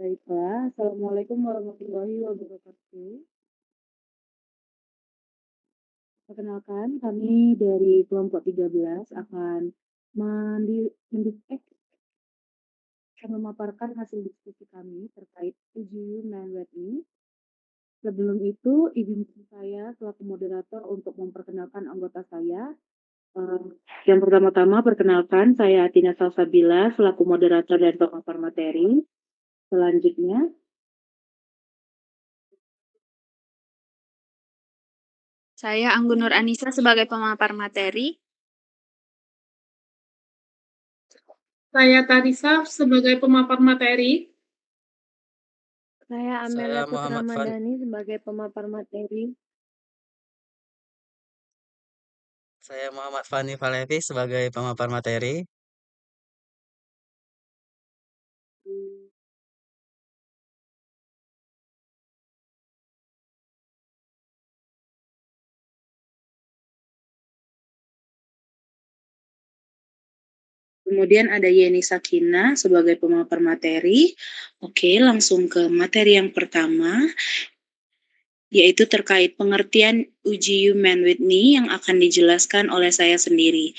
Baiklah, Assalamualaikum warahmatullahi wabarakatuh. Perkenalkan, kami dari kelompok 13 akan mendi mendi eh, akan memaparkan hasil diskusi kami terkait uji Manwet ini. Sebelum itu, izinkan saya selaku moderator untuk memperkenalkan anggota saya. Yang pertama-tama, perkenalkan, saya Atina Salsabila selaku moderator dan pemapar materi. Selanjutnya, Saya Anggun Nur Anissa sebagai pemapar materi. Saya Tarisa sebagai pemapar materi. Saya Amelia Saya Putra Muhammad Fan. Mandani sebagai pemapar materi. Saya Muhammad Fani Falevi sebagai pemapar materi. kemudian ada Yeni Sakina sebagai pemapar materi. Oke, langsung ke materi yang pertama, yaitu terkait pengertian uji Human Whitney yang akan dijelaskan oleh saya sendiri.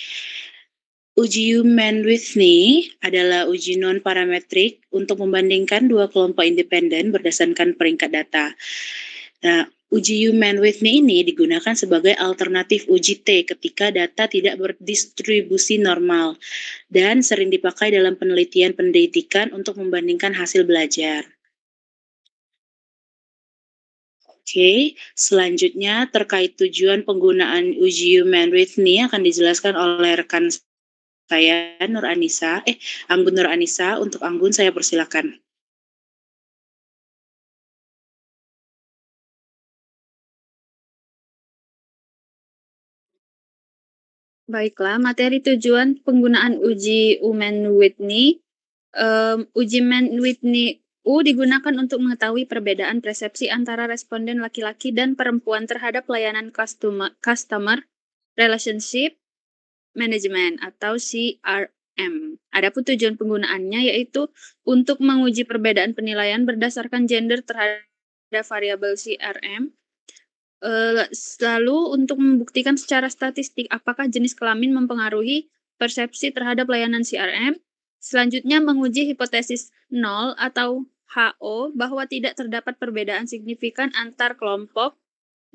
Uji Human Whitney adalah uji non-parametrik untuk membandingkan dua kelompok independen berdasarkan peringkat data. Nah, uji Human Whitney ini digunakan sebagai alternatif uji T ketika data tidak berdistribusi normal dan sering dipakai dalam penelitian pendidikan untuk membandingkan hasil belajar. Oke, selanjutnya terkait tujuan penggunaan uji Human Whitney akan dijelaskan oleh rekan saya Anggun Nur Anissa. Untuk Anggun saya persilakan. Baiklah, materi tujuan penggunaan uji Mann-Whitney. Uji Mann-Whitney U digunakan untuk mengetahui perbedaan persepsi antara responden laki-laki dan perempuan terhadap layanan customer relationship management atau CRM. Adapun tujuan penggunaannya yaitu untuk menguji perbedaan penilaian berdasarkan gender terhadap variabel CRM. Lalu untuk membuktikan secara statistik apakah jenis kelamin mempengaruhi persepsi terhadap layanan CRM. Selanjutnya menguji hipotesis 0 atau HO bahwa tidak terdapat perbedaan signifikan antar kelompok.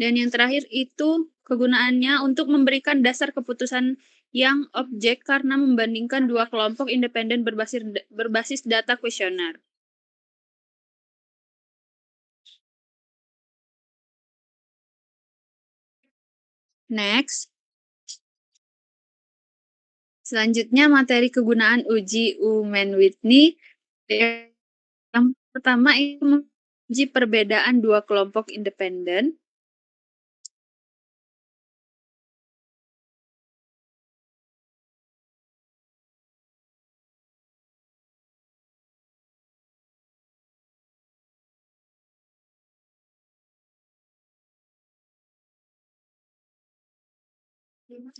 Dan yang terakhir itu kegunaannya untuk memberikan dasar keputusan yang objek karena membandingkan dua kelompok independen berbasis data kuesioner. Next. Selanjutnya materi kegunaan uji Mann-Whitney. Yang pertama itu menguji perbedaan dua kelompok independen.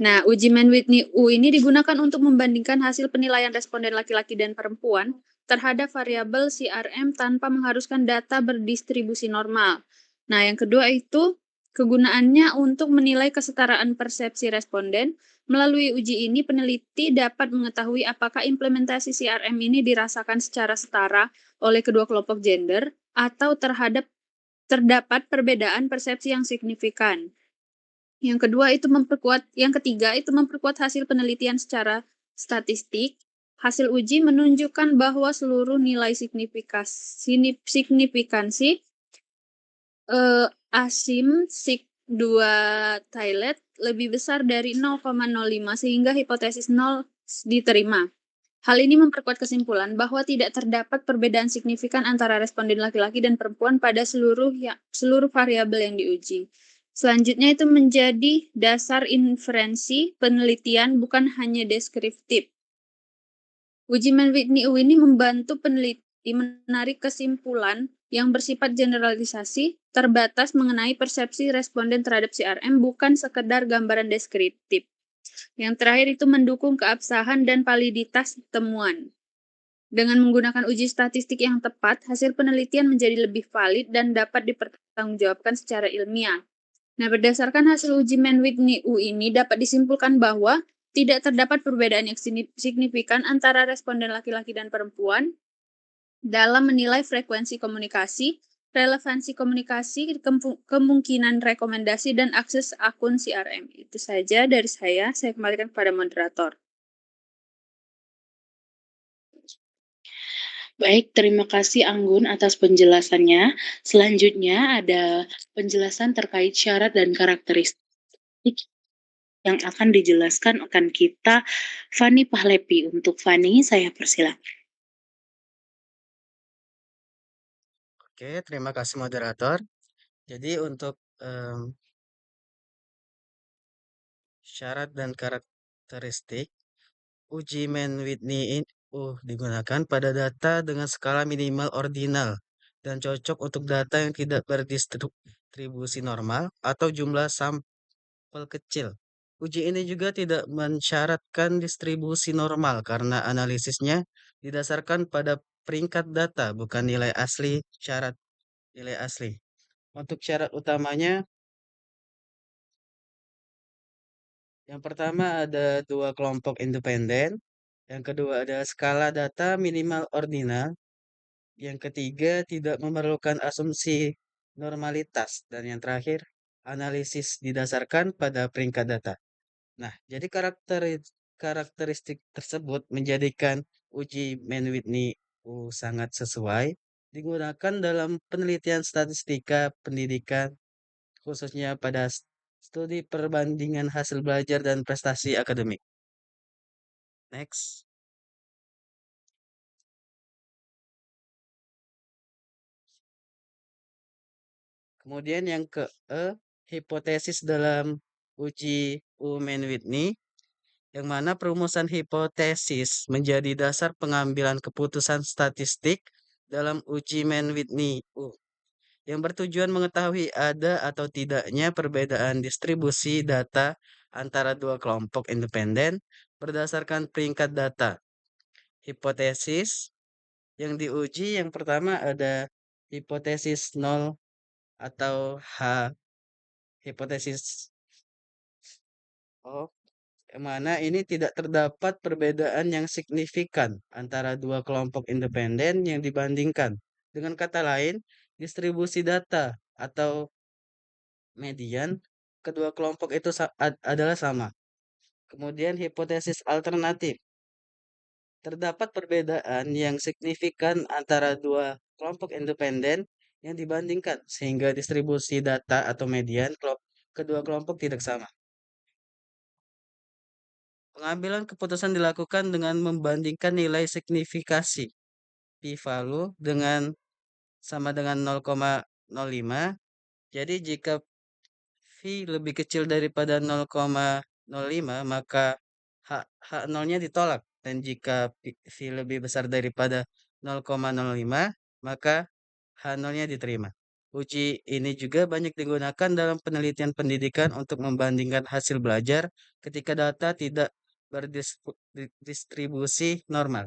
Nah, uji Mann-Whitney U ini digunakan untuk membandingkan hasil penilaian responden laki-laki dan perempuan terhadap variabel CRM tanpa mengharuskan data berdistribusi normal. Nah, yang kedua itu kegunaannya untuk menilai kesetaraan persepsi responden. Melalui uji ini, peneliti dapat mengetahui apakah implementasi CRM ini dirasakan secara setara oleh kedua kelompok gender atau terdapat perbedaan persepsi yang signifikan. Yang ketiga itu memperkuat hasil penelitian secara statistik. Hasil uji menunjukkan bahwa seluruh nilai signifikansi ASIM SIG2 Thailand lebih besar dari 0,05 sehingga hipotesis 0 diterima. Hal ini memperkuat kesimpulan bahwa tidak terdapat perbedaan signifikan antara responden laki-laki dan perempuan pada seluruh variabel yang diuji. Selanjutnya itu menjadi dasar inferensi penelitian bukan hanya deskriptif. Uji Mann-Whitney U ini membantu peneliti menarik kesimpulan yang bersifat generalisasi terbatas mengenai persepsi responden terhadap CRM bukan sekedar gambaran deskriptif. Yang terakhir itu mendukung keabsahan dan validitas temuan. Dengan menggunakan uji statistik yang tepat, hasil penelitian menjadi lebih valid dan dapat dipertanggungjawabkan secara ilmiah. Nah, berdasarkan hasil uji Mann-Whitney U ini dapat disimpulkan bahwa tidak terdapat perbedaan yang signifikan antara responden laki-laki dan perempuan dalam menilai frekuensi komunikasi, relevansi komunikasi, kemungkinan rekomendasi, dan akses akun CRM. Itu saja dari saya kembalikan kepada moderator. Baik, terima kasih Anggun atas penjelasannya. Selanjutnya ada penjelasan terkait syarat dan karakteristik yang akan dijelaskan akan kita Fani Pahlepi. Untuk Fani, saya persilakan. Oke, terima kasih moderator. Jadi untuk syarat dan karakteristik uji Mann-Whitney digunakan pada data dengan skala minimal ordinal dan cocok untuk data yang tidak berdistribusi normal atau jumlah sampel kecil. Uji ini juga tidak mensyaratkan distribusi normal karena analisisnya didasarkan pada peringkat data, bukan nilai asli, syarat nilai asli. Untuk syarat utamanya, yang pertama ada 2 kelompok independen, yang kedua ada skala data minimal ordinal, yang ketiga tidak memerlukan asumsi normalitas, dan yang terakhir analisis didasarkan pada peringkat data. Nah, jadi karakteristik tersebut menjadikan uji Mann-Whitney sangat sesuai digunakan dalam penelitian statistika pendidikan, khususnya pada studi perbandingan hasil belajar dan prestasi akademik. Next. Kemudian yang hipotesis dalam uji Mann-Whitney, yang mana perumusan hipotesis menjadi dasar pengambilan keputusan statistik dalam uji Mann-Whitney yang bertujuan mengetahui ada atau tidaknya perbedaan distribusi data antara dua kelompok independen berdasarkan peringkat data. Hipotesis yang diuji yang pertama ada hipotesis 0 atau hipotesis yang mana ini tidak terdapat perbedaan yang signifikan antara dua kelompok independen yang dibandingkan. Dengan kata lain, distribusi data atau median kedua kelompok itu adalah sama. Kemudian hipotesis alternatif. Terdapat perbedaan yang signifikan antara dua kelompok independen yang dibandingkan sehingga distribusi data atau median kedua kelompok tidak sama. Pengambilan keputusan dilakukan dengan membandingkan nilai signifikasi p-value sama dengan 0,05. Jadi jika V lebih kecil daripada 0,05 maka H0-nya ditolak, dan jika V lebih besar daripada 0,05 maka H0-nya diterima. Uji ini juga banyak digunakan dalam penelitian pendidikan untuk membandingkan hasil belajar ketika data tidak berdistribusi normal.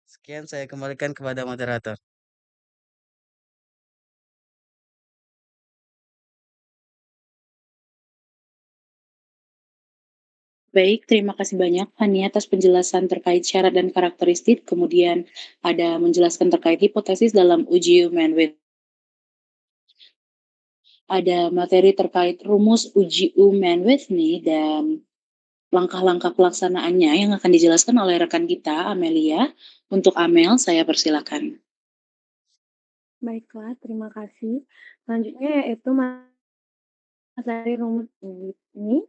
Sekian, saya kembalikan kepada moderator. Baik, terima kasih banyak Fani atas penjelasan terkait syarat dan karakteristik. Kemudian ada menjelaskan terkait hipotesis dalam uji Mann-Whitney. Ada materi terkait rumus uji Mann-Whitney dan langkah-langkah pelaksanaannya yang akan dijelaskan oleh rekan kita, Amelia. Untuk Amel, saya persilakan. Baiklah, terima kasih. Selanjutnya yaitu materi rumus Whitney.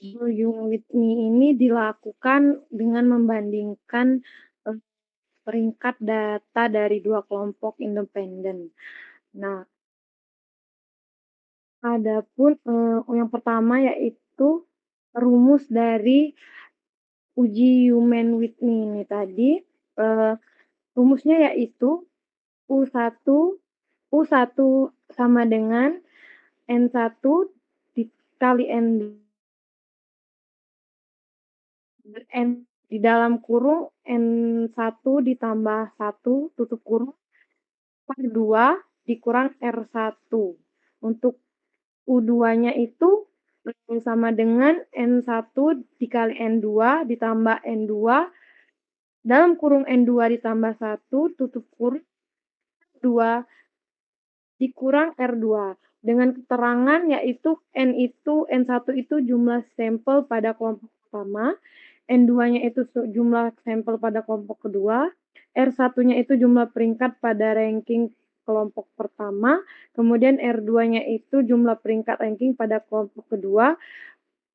Whitney ini dilakukan dengan membandingkan peringkat data dari dua kelompok independen. Nah, adapun yang pertama yaitu rumus dari uji Mann-Whitney ini tadi, rumusnya yaitu U1 sama dengan N1 dikali N di dalam kurung N1 ditambah 1 tutup kurung per 2 dikurang R1. Untuk U2-nya itu sama dengan N1 dikali N2 ditambah N2 dalam kurung N2 ditambah 1 tutup kurung 2 dikurang R2 dengan keterangan yaitu N1 itu jumlah sampel pada kelompok pertama, N2-nya itu jumlah sampel pada kelompok kedua, R1-nya itu jumlah peringkat pada ranking kelompok pertama, kemudian R2-nya itu jumlah peringkat ranking pada kelompok kedua,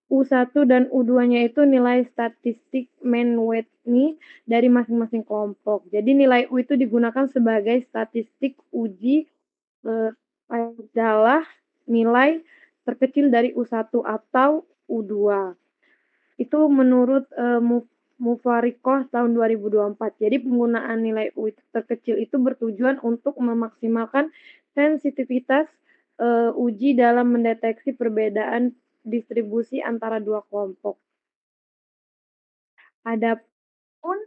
U1 dan U2-nya itu nilai statistik Mann-Whitney dari masing-masing kelompok. Jadi nilai U itu digunakan sebagai statistik uji adalah nilai terkecil dari U1 atau U2. Itu menurut Mufarikoh tahun 2024. Jadi penggunaan nilai U terkecil itu bertujuan untuk memaksimalkan sensitivitas uji dalam mendeteksi perbedaan distribusi antara dua kelompok. Adapun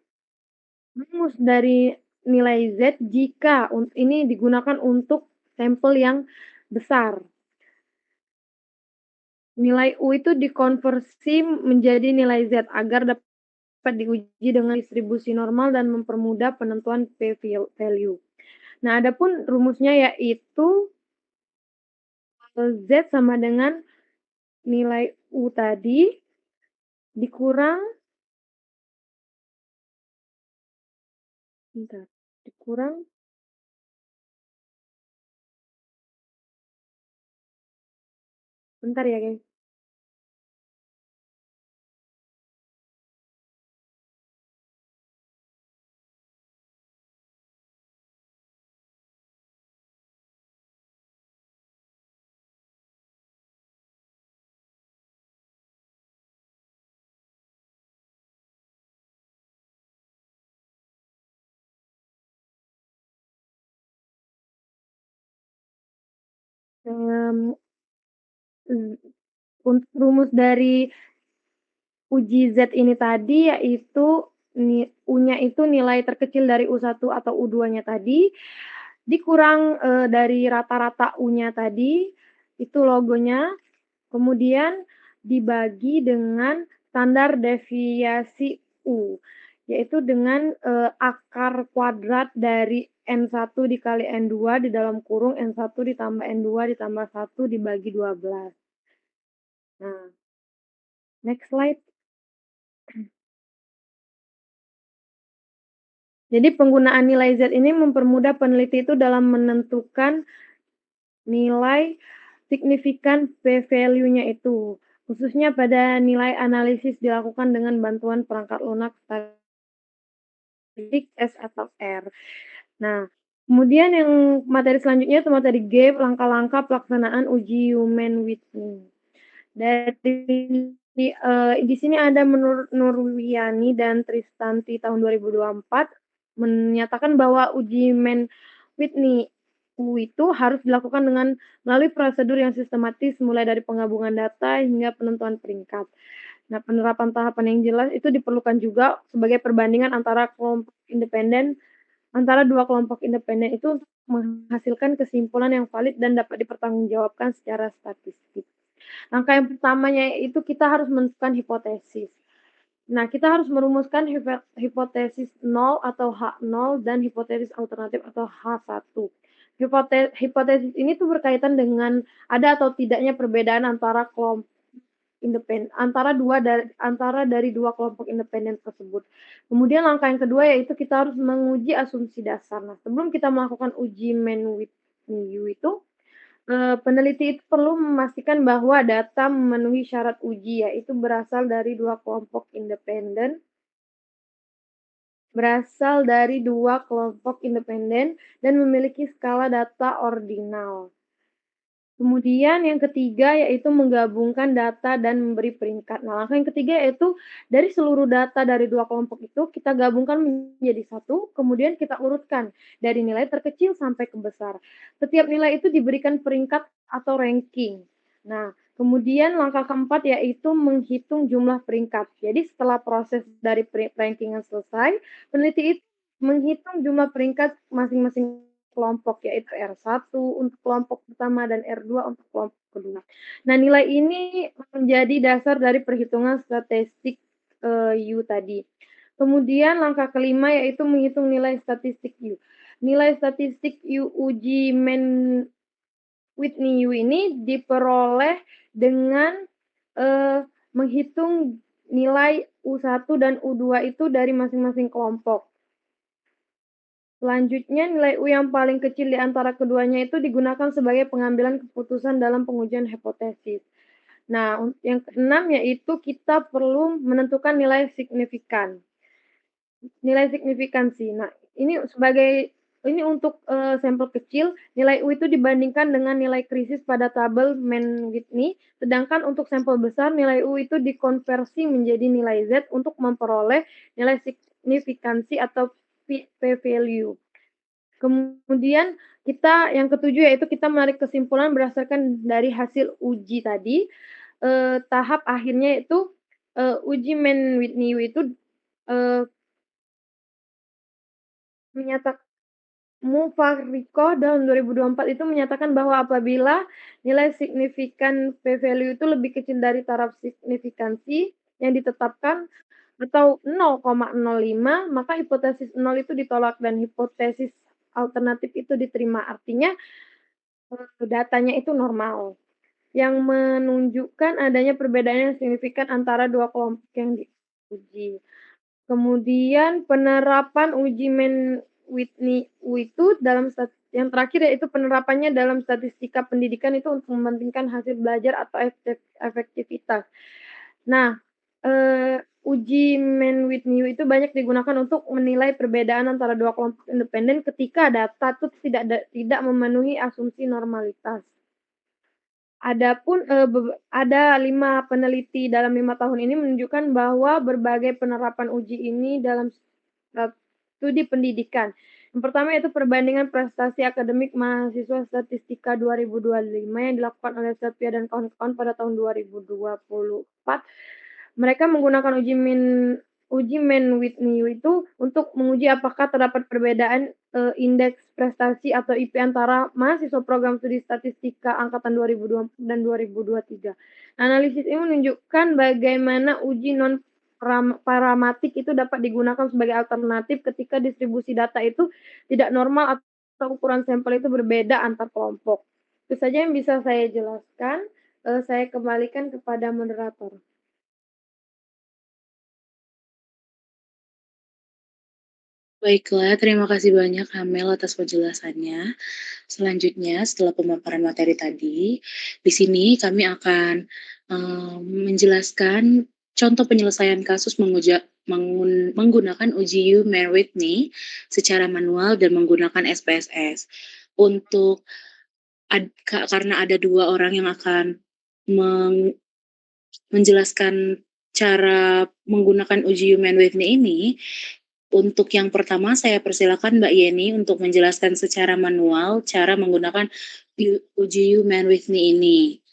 rumus dari nilai Z jika ini digunakan untuk sampel yang besar. Nilai U itu dikonversi menjadi nilai Z agar dapat diuji dengan distribusi normal dan mempermudah penentuan p-value. Nah, adapun rumusnya yaitu Z sama dengan nilai U tadi dikurang bentar ya, guys. Untuk rumus dari uji Z ini tadi yaitu U-nya itu nilai terkecil dari U1 atau U2-nya tadi dikurang dari rata-rata U-nya tadi itu logonya, kemudian dibagi dengan standar deviasi U, yaitu dengan akar kuadrat dari N1 dikali N2 di dalam kurung N1 ditambah N2 ditambah 1 dibagi 12. Nah, next slide. Jadi penggunaan nilai Z ini mempermudah peneliti itu dalam menentukan nilai signifikan p-value-nya itu, khususnya pada nilai analisis dilakukan dengan bantuan perangkat lunak statistik S atau R. Nah, kemudian yang materi selanjutnya itu materi G, langkah-langkah pelaksanaan uji Human-Whitney. Di sini ada menurut Nurwiani dan Tristanti tahun 2024 menyatakan bahwa uji Mann-Whitney U itu harus dilakukan dengan melalui prosedur yang sistematis mulai dari penggabungan data hingga penentuan peringkat. Nah, penerapan tahapan yang jelas itu diperlukan juga sebagai perbandingan antara dua kelompok independen itu untuk menghasilkan kesimpulan yang valid dan dapat dipertanggungjawabkan secara statistik. Langkah yang pertamanya itu kita harus menentukan hipotesis. Nah, kita harus merumuskan hipotesis 0 atau H0 dan hipotesis alternatif atau H1. Hipotesis ini tuh berkaitan dengan ada atau tidaknya perbedaan antara kelompok independen antara dari dua kelompok independen tersebut. Kemudian langkah yang kedua yaitu kita harus menguji asumsi dasar. Nah, sebelum kita melakukan uji Mann-Whitney U itu peneliti itu perlu memastikan bahwa data memenuhi syarat uji, yaitu berasal dari dua kelompok independen dan memiliki skala data ordinal. Kemudian yang ketiga yaitu menggabungkan data dan memberi peringkat. Nah, langkah yang ketiga yaitu dari seluruh data dari dua kelompok itu kita gabungkan menjadi satu, kemudian kita urutkan dari nilai terkecil sampai ke besar. Setiap nilai itu diberikan peringkat atau ranking. Nah, Kemudian langkah keempat yaitu menghitung jumlah peringkat. Jadi setelah proses dari rankingan selesai, peneliti itu menghitung jumlah peringkat masing-masing kelompok, yaitu R1 untuk kelompok pertama dan R2 untuk kelompok kedua. Nah, nilai ini menjadi dasar dari perhitungan statistik U tadi. Kemudian langkah kelima yaitu menghitung nilai statistik U. Nilai statistik U uji Whitney U ini diperoleh dengan menghitung nilai U1 dan U2 itu dari masing-masing kelompok. Selanjutnya, nilai U yang paling kecil di antara keduanya itu digunakan sebagai pengambilan keputusan dalam pengujian hipotesis. Nah, yang keenam yaitu kita perlu menentukan nilai signifikan. Nilai signifikansi. Nah, ini untuk sampel kecil, nilai U itu dibandingkan dengan nilai krisis pada tabel Mann-Whitney, sedangkan untuk sampel besar nilai U itu dikonversi menjadi nilai Z untuk memperoleh nilai signifikansi atau p-value. Kemudian yang ketujuh yaitu kita menarik kesimpulan berdasarkan dari hasil uji tadi. Tahap akhirnya itu uji Mann-Whitney itu Mufarrikhoh tahun 2024 itu menyatakan bahwa apabila nilai signifikan p-value itu lebih kecil dari taraf signifikansi yang ditetapkan atau 0,05, maka hipotesis 0 itu ditolak dan hipotesis alternatif itu diterima. Artinya datanya itu normal, yang menunjukkan adanya perbedaan yang signifikan antara dua kelompok yang diuji. Kemudian penerapan uji Mann-Whitney itu yang terakhir yaitu penerapannya dalam statistika pendidikan itu untuk membandingkan hasil belajar atau efektivitas. Nah, uji Mann-Whitney itu banyak digunakan untuk menilai perbedaan antara dua kelompok independen ketika data itu tidak memenuhi asumsi normalitas. Adapun ada 5 peneliti dalam 5 tahun ini menunjukkan bahwa berbagai penerapan uji ini dalam studi pendidikan. Yang pertama yaitu perbandingan prestasi akademik mahasiswa statistika 2025 yang dilakukan oleh Sepia dan kawan-kawan pada tahun 2024. Mereka menggunakan uji Mann-Whitney itu untuk menguji apakah terdapat perbedaan indeks prestasi atau IP antara mahasiswa program studi statistika angkatan 2024 dan 2023. Analisis ini menunjukkan bagaimana uji non-paramatik itu dapat digunakan sebagai alternatif ketika distribusi data itu tidak normal atau ukuran sampel itu berbeda antar kelompok. Itu saja yang bisa saya jelaskan. Saya kembalikan kepada moderator. Baiklah, terima kasih banyak Amel atas penjelasannya. Selanjutnya, setelah pemaparan materi tadi, di sini kami akan menjelaskan contoh penyelesaian kasus menggunakan uji U Mann-Whitney secara manual dan menggunakan SPSS. Karena ada 2 orang yang akan menjelaskan cara menggunakan uji U Mann-Whitney ini. Untuk yang pertama, saya persilakan Mbak Yeni untuk menjelaskan secara manual cara menggunakan uji U Mann-Whitney ini.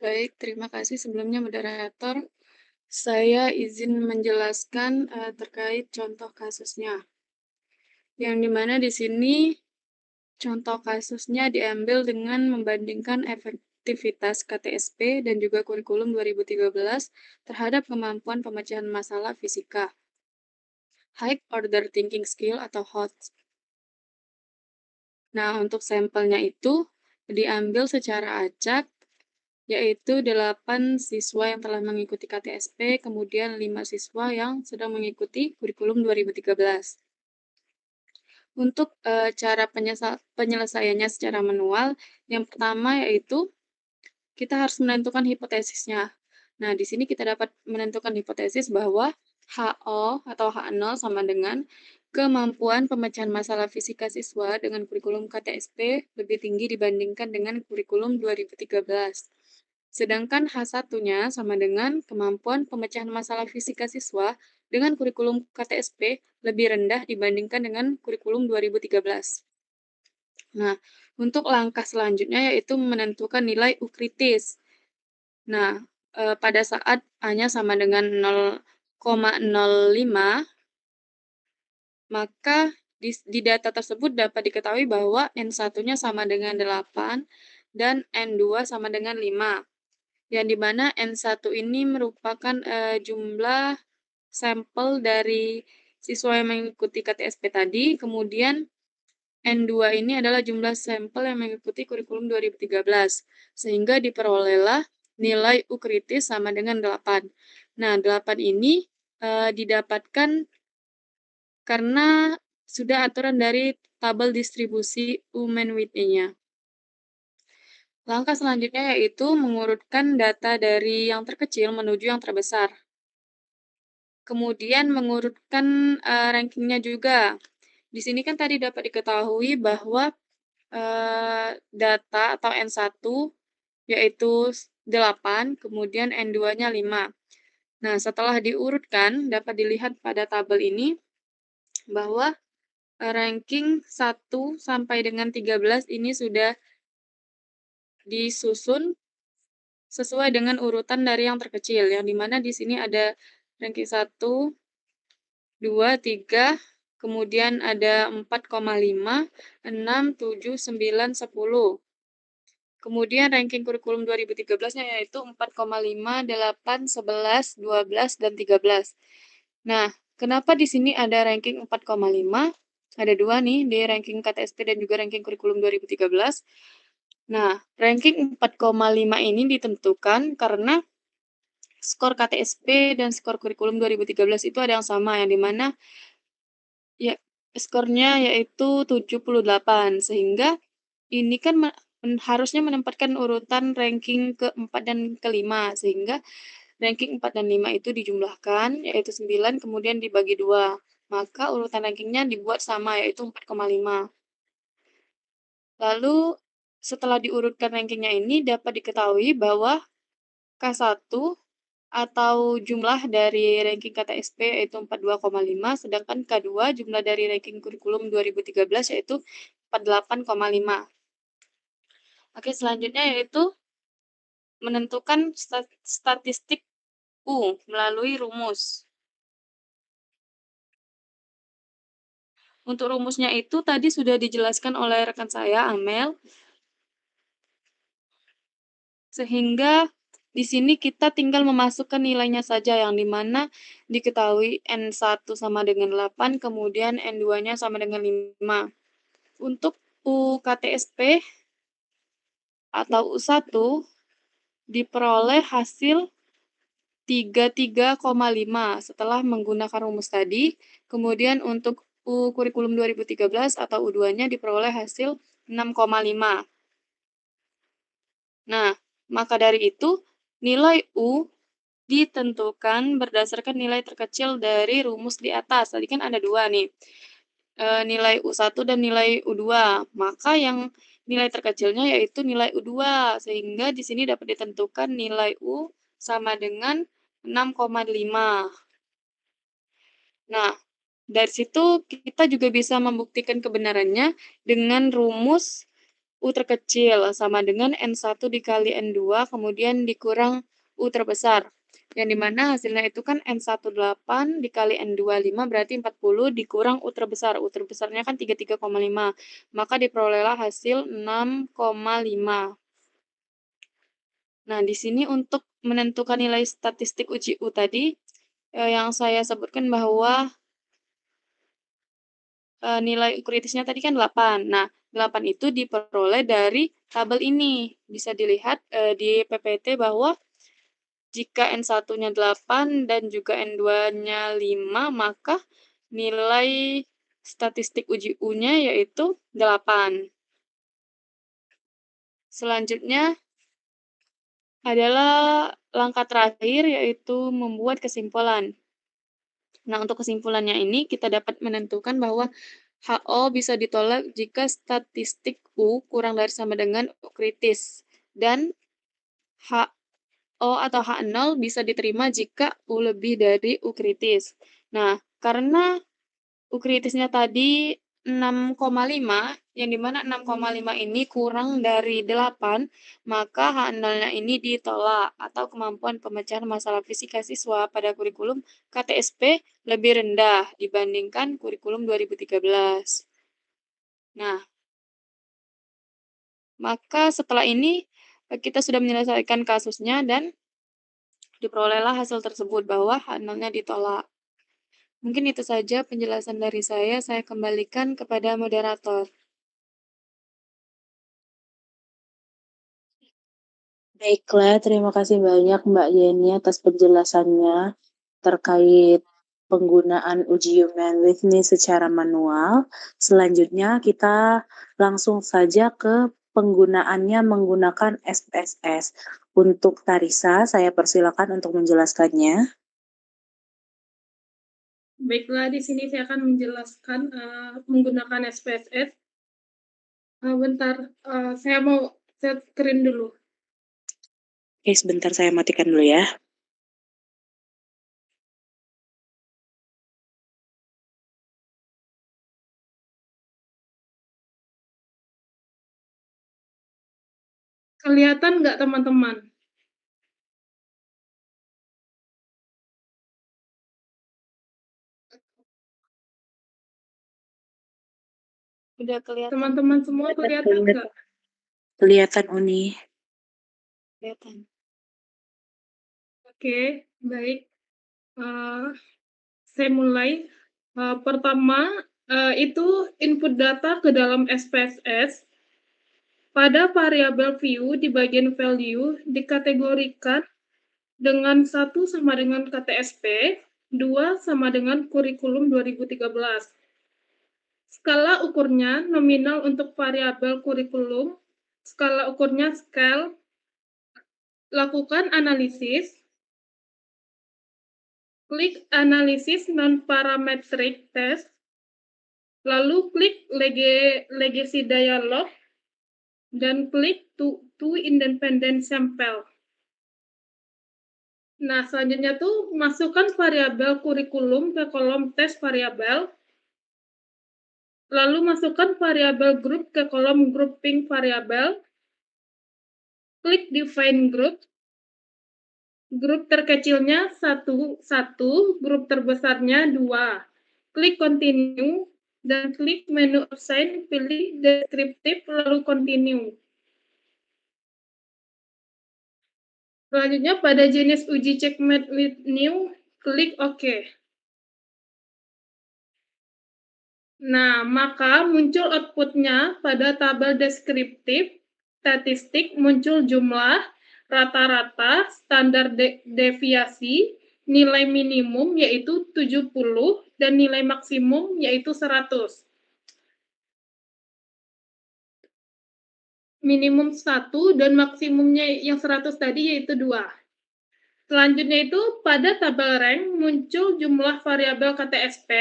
Baik, terima kasih sebelumnya moderator. Saya izin menjelaskan terkait contoh kasusnya. Yang dimana di sini contoh kasusnya diambil dengan membandingkan efektivitas KTSP dan juga kurikulum 2013 terhadap kemampuan pemecahan masalah fisika. High Order Thinking Skill atau HOTS. Nah, untuk sampelnya itu diambil secara acak, yaitu 8 siswa yang telah mengikuti KTSP, kemudian 5 siswa yang sedang mengikuti kurikulum 2013. Untuk cara penyelesaiannya secara manual, yang pertama yaitu kita harus menentukan hipotesisnya. Nah, di sini kita dapat menentukan hipotesis bahwa HO atau H0 sama dengan kemampuan pemecahan masalah fisika siswa dengan kurikulum KTSP lebih tinggi dibandingkan dengan kurikulum 2013. Sedangkan H1-nya sama dengan kemampuan pemecahan masalah fisika siswa dengan kurikulum KTSP lebih rendah dibandingkan dengan kurikulum 2013. Nah, untuk langkah selanjutnya yaitu menentukan nilai U kritis. Nah, pada saat A-nya sama dengan 0,05, maka di data tersebut dapat diketahui bahwa N1-nya sama dengan 8 dan N2 sama dengan 5. Yang dimana N1 ini merupakan jumlah sampel dari siswa yang mengikuti KTSP tadi, kemudian N2 ini adalah jumlah sampel yang mengikuti kurikulum 2013, sehingga diperolehlah nilai U kritis sama dengan 8. Nah, 8 ini didapatkan karena sudah aturan dari tabel distribusi Human Whitney-nya. Langkah selanjutnya yaitu mengurutkan data dari yang terkecil menuju yang terbesar. Kemudian mengurutkan rankingnya juga. Di sini kan tadi dapat diketahui bahwa data atau N1 yaitu 8, kemudian N2-nya 5. Nah, setelah diurutkan, dapat dilihat pada tabel ini bahwa ranking 1 sampai dengan 13 ini sudah disusun sesuai dengan urutan dari yang terkecil, yang dimana di sini ada ranking 1, 2, 3, kemudian ada 4,5, 6, 7, 9, 10. Kemudian ranking kurikulum 2013-nya yaitu 4,5, 8, 11, 12, dan 13. Nah, kenapa di sini ada ranking 4,5? Ada dua nih, di ranking KTSP dan juga ranking kurikulum 2013. Nah, ranking 4,5 ini ditentukan karena skor KTSP dan skor kurikulum 2013 itu ada yang sama, yang dimana ya skornya yaitu 78, sehingga ini kan harusnya menempatkan urutan ranking ke-4 dan ke-5, sehingga ranking 4 dan 5 itu dijumlahkan, yaitu 9, kemudian dibagi 2. Maka urutan rankingnya dibuat sama, yaitu 4,5. Lalu, setelah diurutkan rankingnya ini, dapat diketahui bahwa K1 atau jumlah dari ranking KTSP yaitu 42,5, sedangkan K2 jumlah dari ranking kurikulum 2013 yaitu 48,5. Oke, selanjutnya yaitu menentukan statistik U melalui rumus. Untuk rumusnya itu tadi sudah dijelaskan oleh rekan saya, Amel. Sehingga di sini kita tinggal memasukkan nilainya saja, yang dimana diketahui N1 sama dengan 8, kemudian N2-nya sama dengan 5. Untuk UKTSP atau U1 diperoleh hasil 33,5 setelah menggunakan rumus tadi. Kemudian untuk kurikulum 2013 atau U2-nya diperoleh hasil 6,5. Nah, maka dari itu nilai U ditentukan berdasarkan nilai terkecil dari rumus di atas. Tadi kan ada dua nih, nilai U1 dan nilai U2. Maka yang nilai terkecilnya yaitu nilai U2, sehingga di sini dapat ditentukan nilai U sama dengan 6,5. Nah, dari situ kita juga bisa membuktikan kebenarannya dengan rumus U terkecil sama dengan N1 dikali N2, kemudian dikurang U terbesar. Yang dimana hasilnya itu kan N1 8 dikali N2 5 berarti 40 dikurang U terbesar. U terbesarnya kan 33,5. Maka diperolehlah hasil 6,5. Nah, di sini untuk menentukan nilai statistik uji U tadi, yang saya sebutkan bahwa nilai U kritisnya tadi kan 8. Nah, 8 itu diperoleh dari tabel ini. Bisa dilihat di PPT bahwa jika N1-nya 8 dan juga N2-nya 5, maka nilai statistik uji U-nya yaitu 8. Selanjutnya adalah langkah terakhir yaitu membuat kesimpulan. Nah, untuk kesimpulannya ini kita dapat menentukan bahwa HO bisa ditolak jika statistik U kurang dari sama dengan U kritis, dan HO atau H0 bisa diterima jika U lebih dari U kritis. Nah, karena U kritisnya tadi 6,5, yang dimana 6,5 ini kurang dari 8, maka H0-nya ini ditolak atau kemampuan pemecahan masalah fisika siswa pada kurikulum KTSP lebih rendah dibandingkan kurikulum 2013. Nah, maka setelah ini kita sudah menyelesaikan kasusnya dan diperolehlah hasil tersebut bahwa H0-nya ditolak. Mungkin itu saja penjelasan dari saya kembalikan kepada moderator. Baiklah, terima kasih banyak Mbak Yeni atas penjelasannya terkait penggunaan uji human with me secara manual. Selanjutnya kita langsung saja ke penggunaannya menggunakan SPSS. Untuk Tarisa, saya persilakan untuk menjelaskannya. Baiklah, di sini saya akan menjelaskan menggunakan SPSS. Bentar, saya mau set screen dulu. Oke, sebentar saya matikan dulu ya. Kelihatan nggak teman-teman? Udah kelihatan? Teman-teman semua kelihatan nggak? Kelihatan, Uni. Kelihatan. Oke, baik. Saya mulai. Pertama, itu input data ke dalam SPSS. Pada variabel view di bagian value dikategorikan dengan 1 sama dengan KTSP, 2 sama dengan kurikulum 2013. Skala ukurnya nominal untuk variabel kurikulum, skala ukurnya scale. Lakukan analisis, klik analisis non-parametric test, lalu klik legacy dialog, dan klik to independent sample. Nah, selanjutnya tuh masukkan variabel kurikulum ke kolom tes variabel, lalu masukkan variabel group ke kolom grouping variabel, klik define group, grup terkecilnya 1, grup terbesarnya 2. Klik continue, dan klik menu assign, pilih deskriptif, lalu continue. Selanjutnya pada jenis uji checkmate with new, klik OK. Nah, maka muncul outputnya pada tabel deskriptif, statistik muncul jumlah, rata-rata, standar deviasi, nilai minimum yaitu 70, dan nilai maksimum yaitu 100. Minimum 1 dan maksimumnya yang 100 tadi yaitu 2. Selanjutnya itu pada tabel rank muncul jumlah variabel KTSP,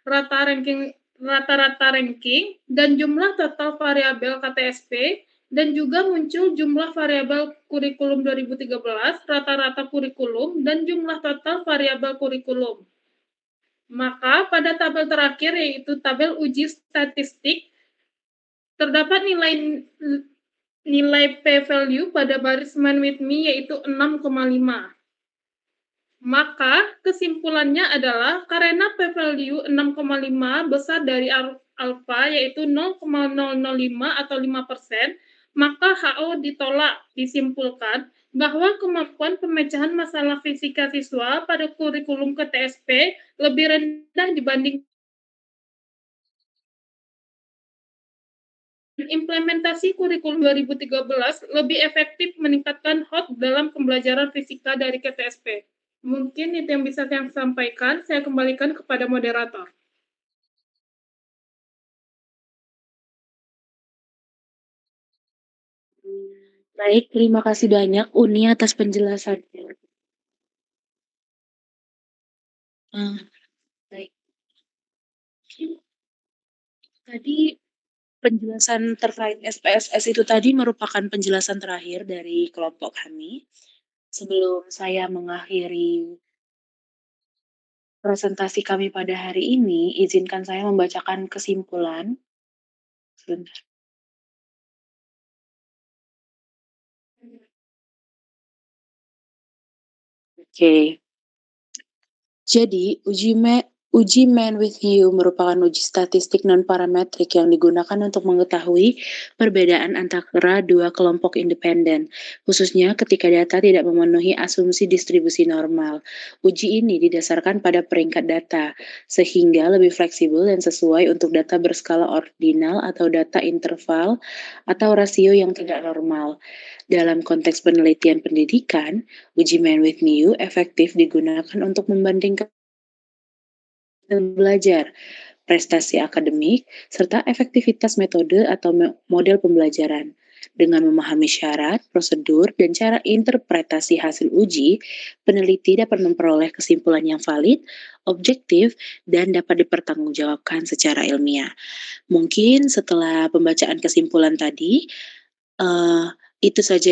rata-rata ranking, dan jumlah total variabel KTSP, dan juga muncul jumlah variabel kurikulum 2013, rata-rata kurikulum, dan jumlah total variabel kurikulum. Maka pada tabel terakhir yaitu tabel uji statistik, terdapat nilai p-value pada baris man with me yaitu 6,5. Maka kesimpulannya adalah karena p-value 6,5 besar dari alfa yaitu 0,005 atau 5%, maka HO ditolak. Disimpulkan bahwa kemampuan pemecahan masalah fisika siswa pada kurikulum KTSP lebih rendah dibanding implementasi kurikulum 2013 lebih efektif meningkatkan HOT dalam pembelajaran fisika dari KTSP. Mungkin itu yang bisa saya sampaikan. Saya kembalikan kepada moderator. Baik, terima kasih banyak Uni atas penjelasannya. Baik. Tadi penjelasan terkait SPSS itu tadi merupakan penjelasan terakhir dari kelompok kami. Sebelum saya mengakhiri presentasi kami pada hari ini, izinkan saya membacakan kesimpulan sebentar. Oke. Jadi, uji Man with You merupakan uji statistik non-parametrik yang digunakan untuk mengetahui perbedaan antara dua kelompok independen, khususnya ketika data tidak memenuhi asumsi distribusi normal. Uji ini didasarkan pada peringkat data, sehingga lebih fleksibel dan sesuai untuk data berskala ordinal atau data interval atau rasio yang tidak normal. Dalam konteks penelitian pendidikan, uji Man with You efektif digunakan untuk membandingkan belajar, prestasi akademik, serta efektivitas metode atau model pembelajaran. Dengan memahami syarat, prosedur, dan cara interpretasi hasil uji, peneliti dapat memperoleh kesimpulan yang valid, objektif, dan dapat dipertanggungjawabkan secara ilmiah. Mungkin setelah pembacaan kesimpulan tadi, itu saja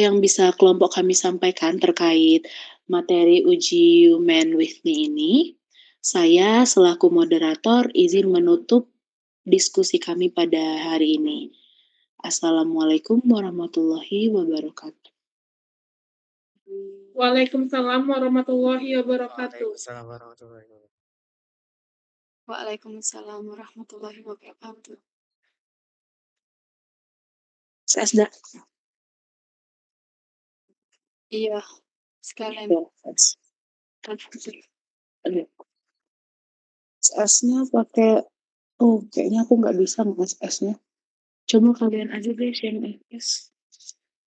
yang bisa kelompok kami sampaikan terkait materi uji Human with Me ini. Saya selaku moderator izin menutup diskusi kami pada hari ini. Assalamualaikum warahmatullahi wabarakatuh. Waalaikumsalam warahmatullahi wabarakatuh. Waalaikumsalam warahmatullahi wabarakatuh. Waalaikumsalam warahmatullahi wabarakatuh. Sesda. Iya, sekalian. SS-nya pakai, kayaknya aku nggak bisa nge-SS-nya. Coba kalian aja guys yang SS.